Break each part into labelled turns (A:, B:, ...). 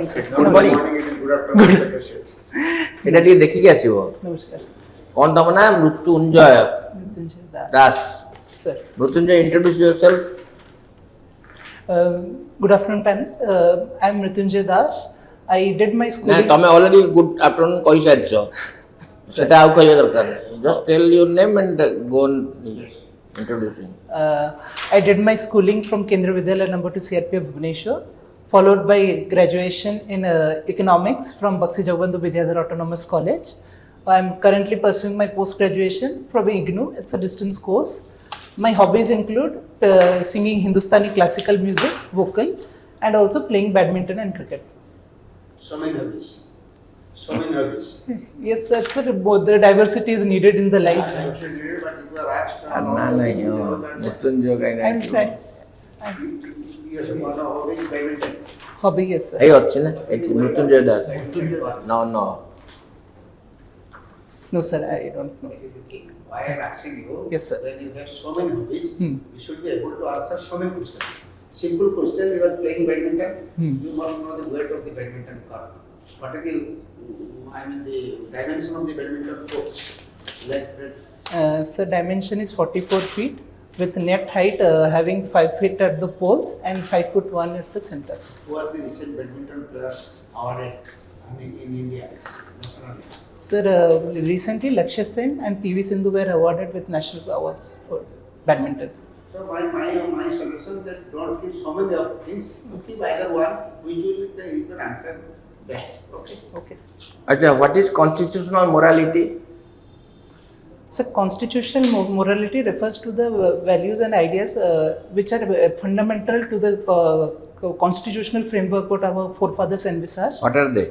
A: morning, sir.
B: Good morning. এটা দিয়ে দেখি কি আসিব
A: Namaskar, sir.
B: কোন তম না Mrityunjay
A: Mrityunjay Das.
B: Das
A: Sir.
B: Mrityunjay introduce yourself.
A: Good afternoon, panel. I'm Mrityunjay Das. I did my
B: না
A: schooling.
B: তুমি অলরেডি গুড আফটারনুন কই সারিছ সেটা আর কইয়া দরকার নাই just tell your name and go on introducing.
A: I did my schooling from Kendriya Vidyalaya number 2 CRPF Bhubaneswar, followed by graduation in economics from Bakshi Jagabandhu Vidyadhar Autonomous College. I am currently pursuing my post-graduation from IGNOU. It's a distance course. My hobbies include singing Hindustani classical music, vocal, and also playing badminton and cricket.
C: So many hobbies. So many hobbies.
A: Yes, sir. Both the diversity is needed in the life.
C: But if you are asked,
B: না নাই মৃত্যুঞ্জয় গাই না
A: I'm trying.
C: you should want to hobby badminton.
A: Hobby, yes, sir.
B: এই হচ্ছে না এটি Mrityunjay Das no no
A: No, sir. I don't know.
C: Why I am asking you?
A: Yes, sir.
C: When you have so many hobbies,
A: Hmm.
C: you should be able to answer so many questions. Simple question: you are playing badminton.
A: Hmm.
C: You must know the weight of the badminton court. What are the, the dimension of the badminton court? Like that.
A: Sir, dimension is 44 feet with net height having 5 feet at the poles and 5 foot 1 at the center.
C: Who are the recent badminton players awarded? In India, nationally.
A: Sir, recently Lakshya Sen and PV Sindhu were awarded with national awards for badminton.
C: So my suggestion that don't keep so many of things. Keep either one, which you can answer best. Okay.
A: Okay, sir.
B: আচ্ছা what is constitutional morality
A: So, constitutional morality refers to the values and ideas which are fundamental to the constitutional framework what our forefathers envisaged.
B: What are they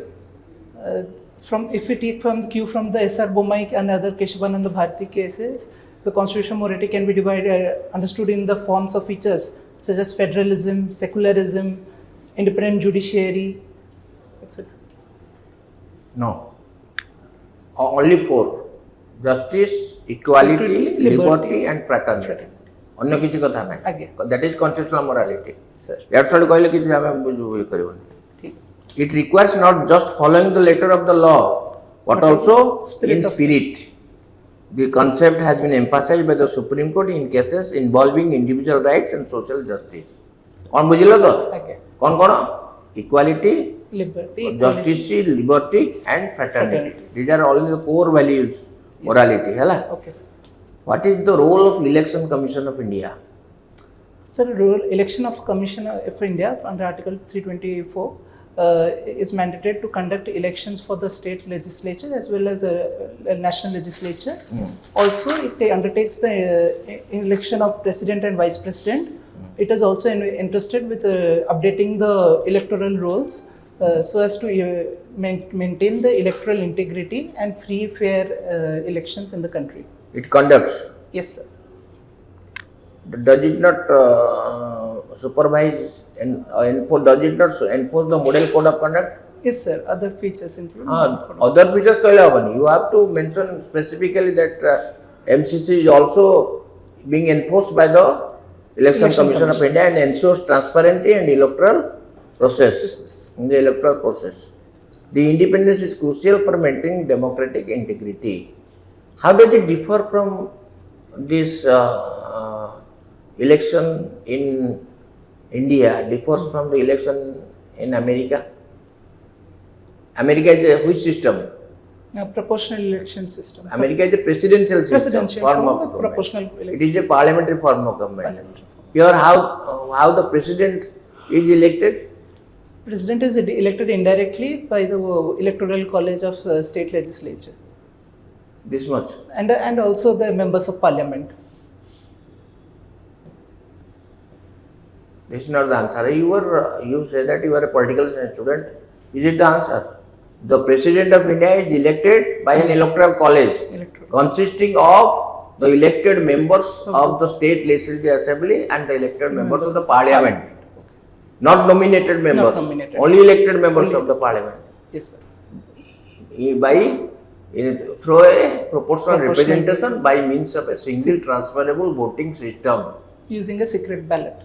A: From if we take from the cue from the S.R. Bommai and other Keshavananda Bharati cases, the constitutional morality can be divided, understood in the forms of features such as federalism, secularism, independent judiciary, etc.
B: No only four justice equality liberty and fraternity অন্য কিছু কথা নাই
A: আগে।
B: that is constitutional morality
A: Sir,
B: এর সঙ্গে কইলে কিছু আমি বুঝু করিবনি
A: ঠিক।
B: it requires not just following the letter of the law but also
A: spirit
B: in
A: of-
B: spirit. The concept has been emphasized by the Supreme Court in cases involving individual rights and social justice. कौन बुझिलो तो
A: আগে।
B: कौन कौन equality
A: Liberty,
B: justice liberty and fraternity
A: Fraternity.
B: these are all the core values morality hela.
A: Okay, sir.
B: What is the role of election commission of India?
A: Sir, rule election of Commission of India under Article 324 is mandated to conduct elections for the state legislature as well as national legislature. Also, it undertakes the election of president and vice president. It is also interested with updating the electoral rolls so as to maintain the electoral integrity and free, fair elections in the country.
B: It conducts.
A: Yes, sir.
B: Does it not supervise and does it not enforce the model code of conduct?
A: Yes, sir. Other features include.
B: Other features kaila habani. You have to mention specifically that MCC is also being enforced by the Election Commission of India and ensures transparency and electoral process. In the electoral process, the independence is crucial for maintaining democratic integrity. How does it differ from this election in India differs from the election in America? America is a which system?
A: Proportional election system.
B: America is a presidential system,
A: Presidential
B: form
A: form
B: of
A: with
B: government.
A: proportional election.
B: It is a parliamentary form of government.
A: Parliamentary.
B: Here, how the president is elected?
A: President is elected indirectly by the electoral college of state legislature
B: This much.
A: and also the members of parliament.
B: This is not the answer. You say that you are a political science student. Is it the answer? The president of India is elected by an electoral college
A: Electoral.
B: consisting of the elected members of the state legislative assembly and the elected members of the parliament. Not nominated members.
A: nominated.
B: Only elected members of the parliament.
A: Yes, sir.
B: Through a proportional representation by means of a single transferable voting system.
A: Using a secret ballot.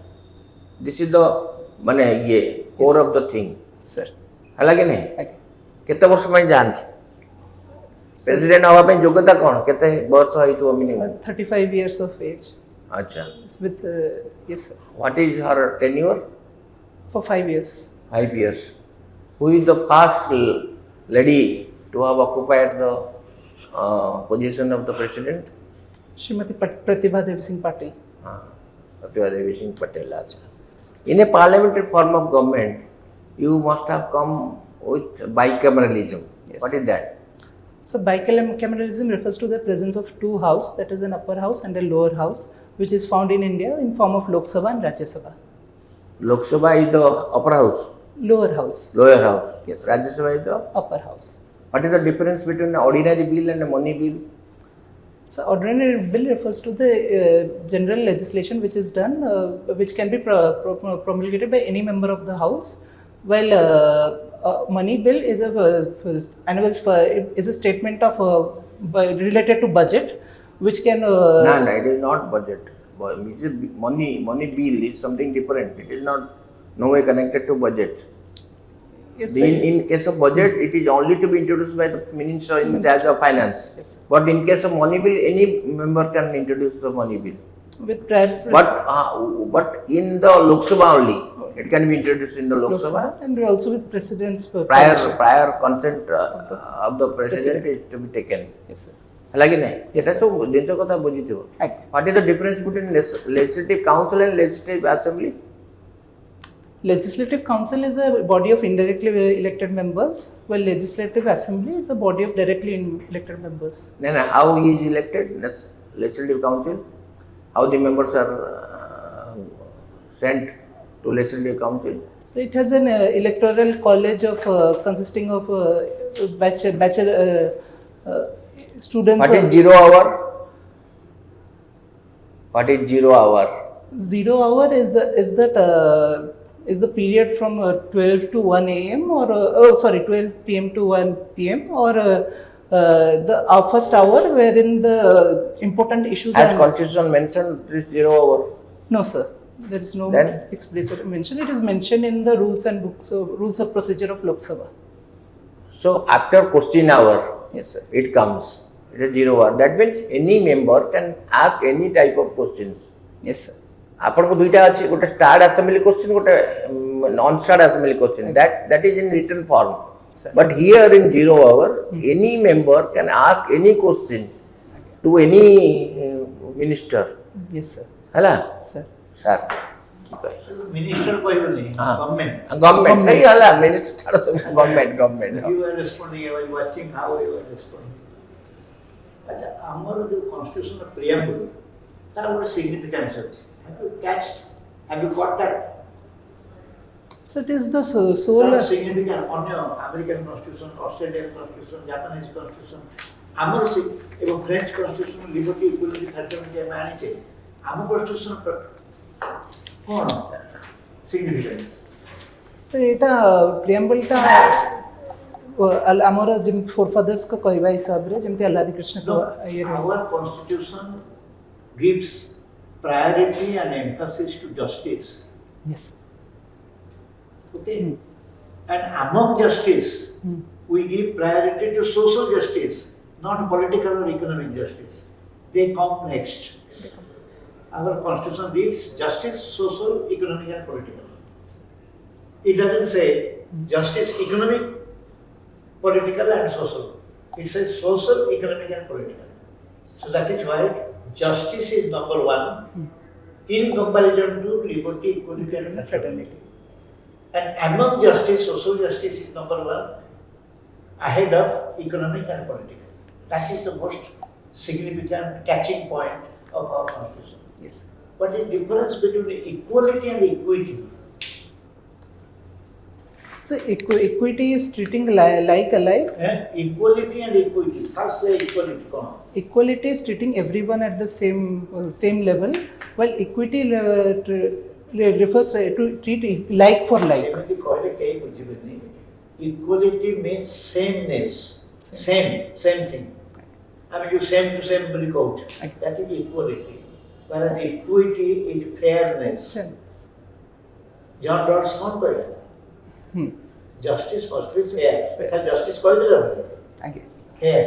B: This is the core of the thing.
A: Sir.
B: ହେଲା କି ନାହିଁ
A: ଆଜ୍ଞା
B: କେତେ ବର୍ଷ ପାଇଁ ଯାଆନ୍ତି president ହେବା ପାଇଁ ଯୋଗ୍ୟତା କ'ଣ କେତେ ବର୍ଷ ହେଇଥିବ ମିନିମମ୍
A: 35 years of age
B: ଆଚ୍ଛା
A: with yes sir,
B: what is her tenure
A: for 5 years.
B: 5 years. Who is the first lady to have occupied the position of the president?
A: Srimati Pratibha Devi Singh Patil.
B: Pratibha Devi Singh Patel. Achha. In a parliamentary form of government, you must have come with bicameralism.
A: Yes.
B: What is that?
A: So bicameralism refers to the presence of two houses, that is an upper house and a lower house, which is found in India in form of Lok Sabha and Rajya Sabha.
B: Lok Sabha is the upper house,
A: Lower house,
B: lower house.
A: Yes.
B: Rajya Sabha is the.
A: upper house.
B: What is the difference between an ordinary bill and a money bill?
A: So ordinary bill refers to the general legislation which is done, which can be promulgated by any member of the house, while money bill is a annual is a statement of related to budget, which can.
B: No, it is not budget. It is money bill is something different. It is not no way connected to budget.
A: Yes,
B: In case of budget, it is only to be introduced by the minister in charge of finance.
A: Yes, sir.
B: But in case of money bill, any member can introduce the money bill.
A: With prior
B: But in the Lok Sabha only, it can be introduced in the Lok
A: Lok
B: Sabha.
A: Sabha and also with president's permission.
B: Prior consent of the president is to be taken.
A: Yes, sir.
B: ହେଲା କି ନାହିଁ
A: Yes,
B: ଏଟା
A: sir.
B: ସବୁ ଜିନିଷ କଥା ବୁଝିଥିବ
A: Act-
B: what is the difference between legislative council and legislative assembly
A: Legislative Council is a body of indirectly elected members, while Legislative Assembly is a body of directly elected members.
B: no how he is elected legislative council how the members are sent to legislative council
A: So it has an electoral college of consisting of students.
B: what is 0 hour what is 0 hour
A: 0 hour is the period from 12 to 1 a.m. or 12 p.m. to 1 p.m. or the first hour wherein the important issues
B: has
A: are.
B: constitution mentioned this 0 hour
A: No, sir. There is no
B: Then?
A: explicit mention. It is mentioned in the rules and books, rules of procedure of Lok Sabha.
B: so after question hour
A: Yes, sir.
B: it comes it is 0 hour that means any member can ask any type of questions
A: Yes, sir.
B: ଆପଣଙ୍କୁ ଦୁଇଟା ଅଛି ଗୋଟେ start assembly question ଗୋଟେ non start assembly question that is in written form
A: Sir.
B: but here in 0 hour any member can ask any question to any minister
A: Yes, sir.
B: ହେଲା
A: Sir.
B: Sir
C: Minister କହିବନି
B: हाँ.
C: government.
B: Government ସେଇ ହେଲା minister government
C: You are responding, I was watching how you are responding. अच्छा ଆମର ଯୋଉ constitution preamble ତାର ଗୋଟେ significance ଅଛି. Have you got that?
A: So it is the sole.
C: Significant ଅନ୍ୟ American constitution, Australian constitution, Japanese constitution, ଆମର ଏବଂ French constitution liberty, equality, fraternity ଆମେ ଆଣିଛେ ଆମ constitution କ'ଣ significant?
A: So ଏଇଟା preamble ଟା ଆମର ଯେମିତି forefathers ଙ୍କ କହିବା ହିସାବରେ ଯେମିତି ଆହ୍ଲାଦି Krishna
C: Our constitution gives priority and emphasis to justice.
A: Yes.
C: Okay? And among justice, we give priority to social justice, not political or economic justice. They come next. Our constitution gives justice, social, economic and political. It doesn't say justice, economic, political and social. It says social, economic and political. So that is why justice is number one in comparison to liberty, equality and fraternity. And among justice, social justice is number one ahead of economic and political. That is the most significant catching point of our constitution.
A: Yes.
C: What is the difference between equality and equity?
A: So equity is treating like alike.
C: Equality and equity. First say equality. Come on.
A: Equality is treating everyone at the same level, while equity refers to treat like for like.
C: ସେମିତି କହିଲେ କେହି ବୁଝିବେନି. Equality means sameness. Same thing. I mean you same to same ବୋଲି କହୁଛୁ. That is equality. Whereas equity is fairness. John Rawls କ'ଣ କହିଲେ? justice must be fair. Justice କହିଦେଲେ
A: ଆଜ୍ଞା
C: fair.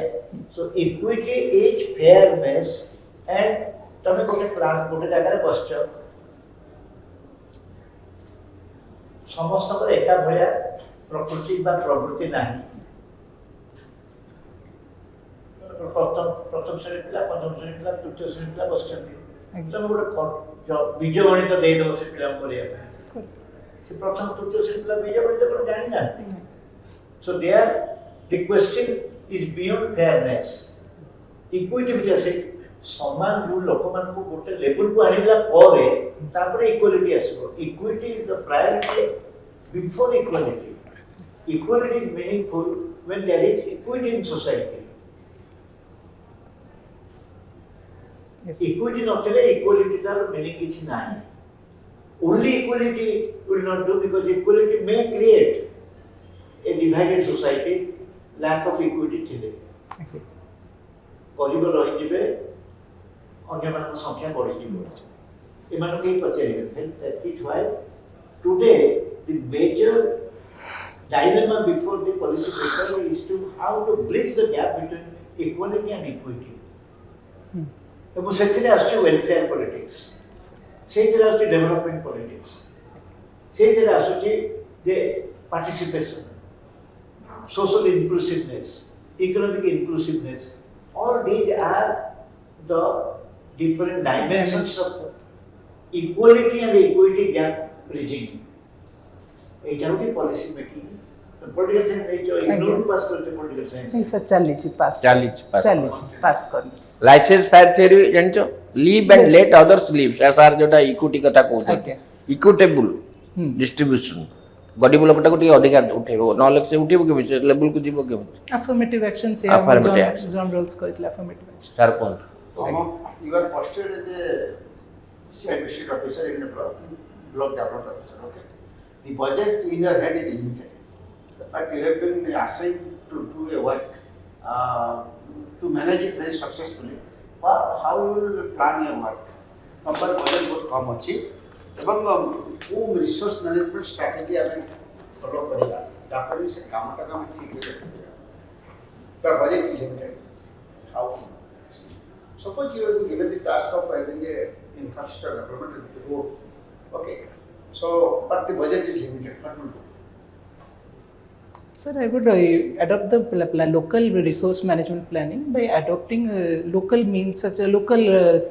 C: So equity is fairness and ତମେ ଗୋଟେ ଜାଗାରେ ବସିଛ ସମସ୍ତଙ୍କର ଏକା ଭଳିଆ ପ୍ରକୃତି ବା ପ୍ରବୃତ୍ତି ନାହିଁ ପ୍ରଥମ ଶ୍ରେଣୀ ପିଲା ପଞ୍ଚମ ଶ୍ରେଣୀ ପିଲା ତୃତୀୟ ଶ୍ରେଣୀ ପିଲା ବସିଛନ୍ତି ତମେ ଗୋଟେ ବୀଜ ଗଣିତ ଦେଇଦେବ ସେ ପିଲାଙ୍କୁ କରିବା ପାଇଁ ସେ ପ୍ରଥମ ତୃତୀୟ ଶ୍ରେଣୀ ପିଲା ବୀଜ ଗଣିତ କ'ଣ ଜାଣିନାହାନ୍ତି so there the question is beyond fairness equity which is ସମାନ ଯେଉଁ ଲୋକମାନଙ୍କୁ ଗୋଟେ ଲେବୁଲକୁ ଆଣିଲା ପରେ ତାପରେ ଇକ୍ୱାଲିଟି ଆସିବ equality is the priority before equality equality is meaningful when there is equity in society equity ନଥିଲେ equality ତାର meaning କିଛି ନାହିଁ only equality will not do because equality may create a divided society lack of equity ଥିଲେ ଗରିବ ରହିଯିବେ ଅନ୍ୟମାନଙ୍କ ସଂଖ୍ୟା ବଢ଼ିଯିବ ଏମାନଙ୍କୁ କେହି ପଚାରିବେ that is why today the major dilemma before the policy maker is to how to bridge the gap between equality and equity ଏବଂ ସେଥିରେ ଆସୁଛି ୱେଲଫେୟାର ପଲିଟିକ୍ସ ସେଇଥିରେ ଆସୁଛି ଡେଭଲପମେଣ୍ଟ ପଲିଟିକ୍ସ ସେଇଥିରେ ଆସୁଛି ଯେ participation social inclusiveness economic inclusiveness all these are the different dimensions of equality and equity gap bridging ଏଇଟା ହେଉଛି policy making political science ନେଇଛ ଇଗ୍ନୋର ପାସ୍ କରିଛ political science
A: नहीं सर चालीची पास पास कर
B: लाइसेंस फायर थ्योरी जानछो live and let others live sir जोटा इक्विटी कथा कहते इक्विटेबल डिस्ट्रीब्यूशन गरीब लोकटा को टिके अधिकार उठेबो नले से उठेबो के विषय लेवल को जीवो के
A: affirmative action से जॉन रोल्स कहतले affirmative action
B: सर कोन
D: you are posted as a administrative officer in a block development officer okay the budget in your head is limited but you have been assigned to do a work to manage it very successfully how you will plan your work compare budget बहुत कम अछि एवं वो resource management strategy हमें follow करेगा ताकि से कामटा काम ठीक से पर budget is limited how suppose you are given the task of having a infrastructure development in the road okay so but the budget is limited what will do
A: Sir, I would adopt the local resource management planning by adopting local means such as local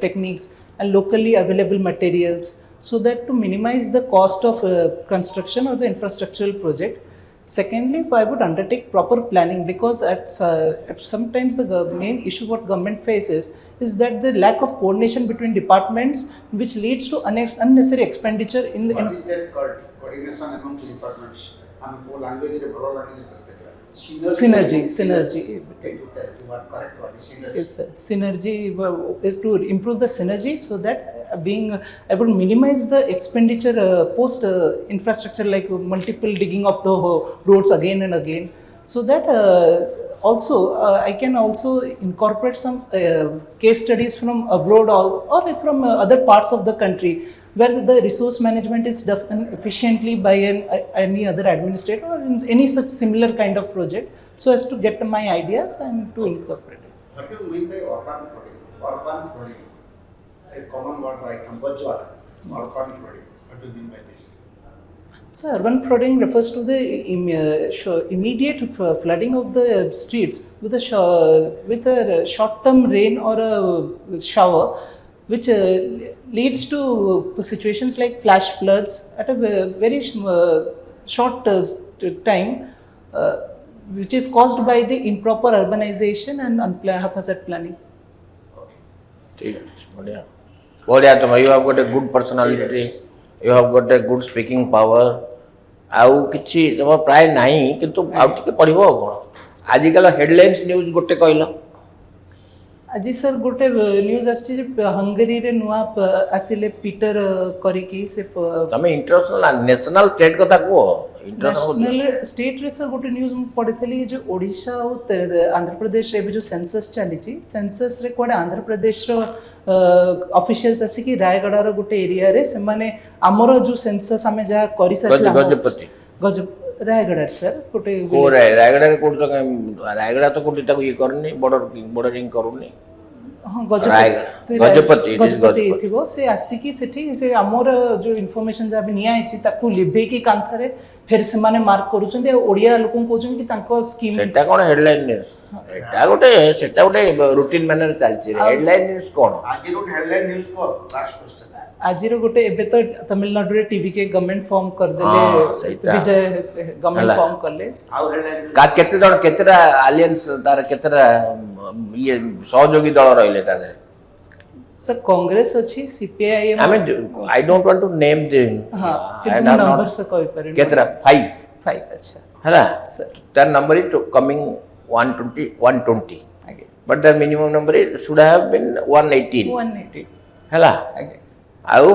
A: techniques and locally available materials so that to minimize the cost of construction or the infrastructural project. Secondly, I would undertake proper planning because at sometimes the main issue what government faces is that the lack of coordination between departments which leads to unnecessary expenditure in the...
D: What is that called? Coordination among the departments? And what language is the language?
A: Synergy.
D: What correct what is synergy?
A: Yes, sir. Synergy is to improve the synergy so that I would minimize the expenditure post infrastructure like multiple digging of the roads again and again. So that also I can also incorporate some case studies from abroad or from other parts of the country where the resource management is done efficiently by any other administrator or in any such similar kind of project so as to get my ideas and to incorporate it.
D: What do you mean by urban flooding? Urban flooding. A common word right now, urban flooding. What do you mean by this?
A: So urban flooding refers to the immediate flooding of the streets with a short-term rain or a shower which leads to situations like flash floods at a very short time which is caused by the improper urbanization and haphazard planning.
B: Okay. बढ़िया तुम you have got a good personality you have got a good speaking power आउ किछि तम प्राय नाही किंतु आउ टिके पढिबो कोन आजिकल हेडलाइंस न्यूज गोटे कहलो
A: आज सर गोटे न्यूज आछि जे हंगरी रे नुआ आसिले पीटर करिकी से
B: तमे इंटरनेशनल नेशनल स्टेट कथा को
A: नेशनल स्टेट रे सर गोटे न्यूज पढिथली जे ओडिशा और आंध्र प्रदेश रे जो सेंसस चलीची सेंसस रे कोडे आंध्र प्रदेश रो ऑफिशियल्स आसी कि रायगढ़ रो गोटे एरिया रे से माने हमरो जो सेंसस हमें जा करि सकला ରାୟଗଡ଼ା ସାର୍ ଗୋଟେ
B: କୋଉ ରାୟଗଡ଼ାରେ କୋଉଠି ତ ରାୟଗଡ଼ା ତ କୋଉଠି ତାକୁ ଇଏ କରୁନି ବର୍ଡରିଂ କରୁନି
A: ହଁ
B: ଗଜପତି
A: ଗଜପତି
B: ଗଜପତି
A: ଥିବ ସେ ଆସିକି ସେଠି ସେ ଆମର ଯୋଉ ଇନଫର୍ମେସନ ଯାହା ବି ନିଆ ହେଇଛି ତାକୁ ଲିଭେଇକି କାନ୍ଥରେ ଫେର ସେମାନେ ମାର୍କ କରୁଛନ୍ତି ଆଉ ଓଡ଼ିଆ ଲୋକଙ୍କୁ କହୁଛନ୍ତି କି ତାଙ୍କ ସ୍କିମ୍
B: ସେଟା କଣ ହେଡଲାଇନ ନ୍ୟୁଜ ସେଟା ଗୋଟେ ରୁଟିନ ମ୍ୟାନର ଚାଲିଛି ହେଡଲାଇନ ନ୍ୟୁଜ କଣ
D: ଆଜି ଗୋଟେ ହେଡଲାଇନ ନ୍ୟୁଜ କହ ଲାଷ୍ଟ क्वेश्चन
A: ଆଜିର ଗୋଟେ ଏବେ ତ ତାମିଲନାଡୁରେ ଟିଭିକେ ଗଭର୍ଣ୍ଣମେଣ୍ଟ ଫର୍ମ କରିଦେଲେ
B: ସେଇଟା।
A: ବିଜୟ ଗଭର୍ଣ୍ଣମେଣ୍ଟ ଫର୍ମ କଲେ
D: ଆଉ ହେଡଲାଇନ
B: କେତେ ଜଣ କେତେଟା ଆଲିଏନ୍ସ ତାର କେତେଟା ଇଏ ସହଯୋଗୀ ଦଳ ରହିଲେ ତା ଦେହରେ
A: सर कांग्रेस अच्छी CPI
B: I mean, I don't want to name them.
A: हाँ
B: I have
A: नंबर
B: not.
A: से कोई पर
B: केतरा 5
A: 5 अच्छा
B: है
A: sir
B: their number is coming 120
A: आगे
B: but their minimum number is should have been 118
A: 180
B: है
A: आगे
B: आउ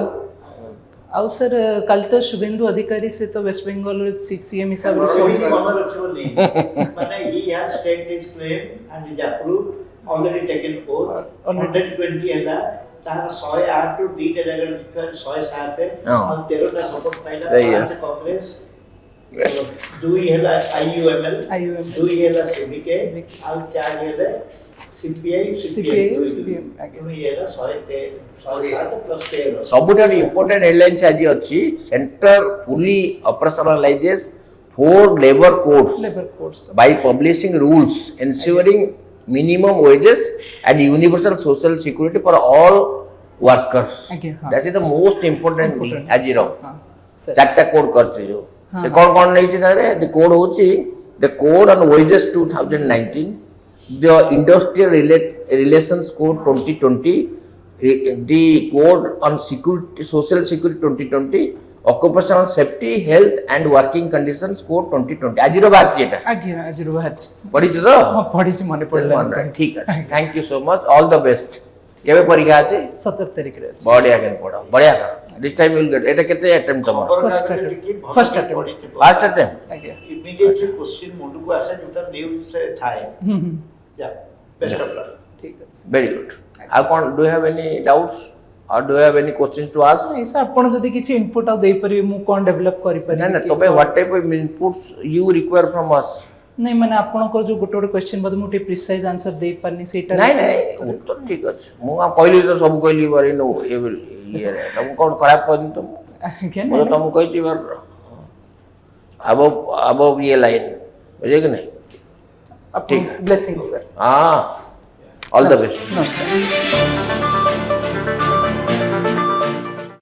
A: ଆଉ सर कल तो शुभेंदु अधिकारी से तो वेस्ट बंगाल सीएम हिसाब से
C: ଏମିତି ମନେ ରଖିବ ନି ମାନେ he has taken his claim and is approved already taken oath 120 ହେଲା ତାର 108 ରୁ ଦିଟା ଜାଗାରେ ଜିତିବାର 107 ଆଉ 13ଟା ସପୋର୍ଟ ପାଇଲା ପାଞ୍ଚ କଂଗ୍ରେସ ଦୁଇ ହେଲା IUML ଦୁଇ ହେଲା CBK ଆଉ ଚାରି ହେଲା CPI CPM ଦୁଇ ହେଲା 107 ପ୍ଲସ 13
B: ସବୁଠାରୁ ଇମ୍ପୋର୍ଟାଣ୍ଟ ହେଡଲାଇନ୍ସ ଆଜି ଅଛି centre fully operationalizes 4 labor codes by publishing rules ensuring minimum wages and universal social security for all workers. That is the most important thing as you know. चारटा code करছে जो से कौन नहीं छि तारे the code होछि the code on wages 2019 the industrial relations code 2020 the code on security social security 2020 occupational safety health and working conditions code 2020 आज रो बात किएटा
A: आज रो बात
B: पढ़ी छ तो
A: हां पढ़ी छ मने पड़ला
B: ठीक है thank you so much all the best केबे परीक्षा अछि
A: 17 तारिख रे
B: बढ़िया केन पढ़ो बढ़िया कर दिस टाइम विल गेट एटा केते अटेम्प्ट तमर
A: फर्स्ट अटेम्प्ट आगे
C: इमीडिएटली क्वेश्चन मुंड को आसे जोटा न्यूज से थाए या बेस्ट ऑफ लक
A: ठीक है
B: वेरी गुड आई कौन do have any doubts or do you have any questions to ask
A: नहीं सर आपण जदी किछि इनपुट आ देई परि मु कोन डेवलप करि परि
B: ना तबे what type of inputs you require from us
A: नहीं माने आपण को जो गोटे क्वेश्चन बद मुटे प्रिसाइज आंसर देई परनी सेटा
B: नहीं उत्तर ठीक अछि मु कहली तो सब कहली बारी नो ये तुम कोन खराब करनी तुम मो तुम कहि छी बार अब ये लाइन बुझे कि नहीं
A: ठीक ब्लेसिंग सर
B: हां ऑल द बेस्ट
A: नमस्कार